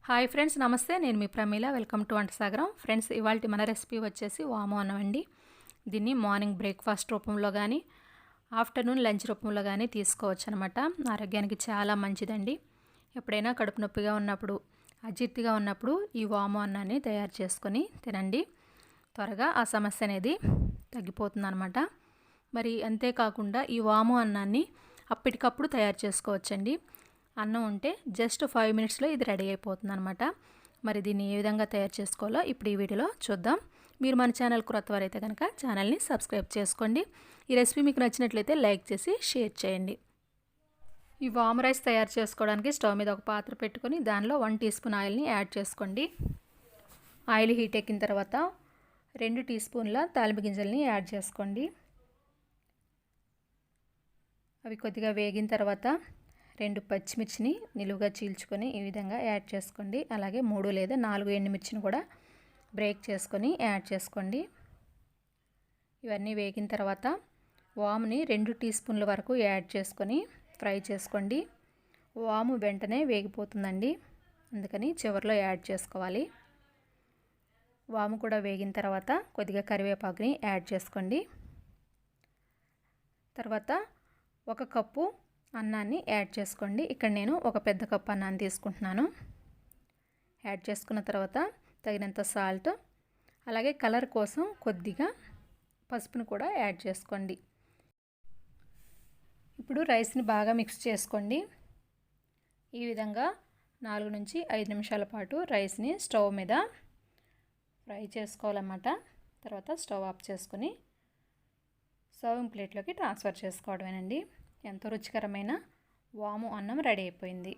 Hi friends, నమస్తే. నేను మీ Pramila. Welcome to వంట సాగరం. ఫ్రెండ్స్, ఇవాళ మన రెసిపీ వచ్చేసి వాము అన్నం అండి. దీన్ని మార్నింగ్ బ్రేక్ఫాస్ట్ రూపంలో కానీ ఆఫ్టర్నూన్ లంచ్ రూపంలో కానీ తీసుకోవచ్చు అనమాట. ఆరోగ్యానికి చాలా మంచిదండి. ఎప్పుడైనా కడుపు నొప్పిగా ఉన్నప్పుడు, అజీర్తిగా ఉన్నప్పుడు ఈ వాము అన్నాన్ని తయారు చేసుకొని తినండి. త్వరగా ఆ సమస్య అనేది తగ్గిపోతుందన్నమాట. మరి అంతేకాకుండా ఈ వాము అన్నాన్ని అప్పటికప్పుడు తయారు చేసుకోవచ్చండి. అన్నం ఉంటే జస్ట్ 5 మినిట్స్లో ఇది రెడీ అయిపోతుంది అనమాట. మరి దీన్ని ఏ విధంగా తయారు చేసుకోవాలో ఇప్పుడు ఈ వీడియోలో చూద్దాం. మీరు మన ఛానల్ కొత్తవారైతే కనుక ఛానల్ని సబ్స్క్రైబ్ చేసుకోండి. ఈ రెసిపీ మీకు నచ్చినట్లయితే లైక్ చేసి షేర్ చేయండి. ఈ వాము రైస్ తయారు చేసుకోవడానికి స్టవ్ మీద ఒక పాత్ర పెట్టుకొని దానిలో 1 టీ స్పూన్ ఆయిల్ని యాడ్ చేసుకోండి. ఆయిల్ హీట్ ఎక్కిన తర్వాత 2 టీ స్పూన్ల తాలింపు గింజల్ని యాడ్ చేసుకోండి. అవి కొద్దిగా వేగిన తర్వాత 2 పచ్చిమిర్చిని నిలువుగా చీల్చుకొని ఈ విధంగా యాడ్ చేసుకోండి. అలాగే 3 లేదా 4 ఎండుమిర్చిని కూడా బ్రేక్ చేసుకొని యాడ్ చేసుకోండి. ఇవన్నీ వేగిన తర్వాత వాముని 2 టీ స్పూన్ల వరకు యాడ్ చేసుకొని ఫ్రై చేసుకోండి. వాము వెంటనే వేగిపోతుందండి, అందుకని చివరిలో యాడ్ చేసుకోవాలి. వాము కూడా వేగిన తర్వాత కొద్దిగా కరివేపాకుని యాడ్ చేసుకోండి. తర్వాత 1 కప్పు అన్నాన్ని యాడ్ చేసుకోండి. ఇక్కడ నేను 1 పెద్ద కప్పు అన్నాన్ని తీసుకుంటున్నాను. యాడ్ చేసుకున్న తర్వాత తగినంత సాల్ట్, అలాగే కలర్ కోసం కొద్దిగా పసుపును కూడా యాడ్ చేసుకోండి. ఇప్పుడు రైస్ని బాగా మిక్స్ చేసుకోండి. ఈ విధంగా 4 నుంచి 5 నిమిషాల పాటు రైస్ని స్టవ్ మీద ఫ్రై చేసుకోవాలన్నమాట. తర్వాత స్టవ్ ఆఫ్ చేసుకొని సర్వింగ్ ప్లేట్లోకి ట్రాన్స్ఫర్ చేసుకోవడమేనండి. ఎంతో రుచికరమైన వాము అన్నం రెడీ అయిపోయింది.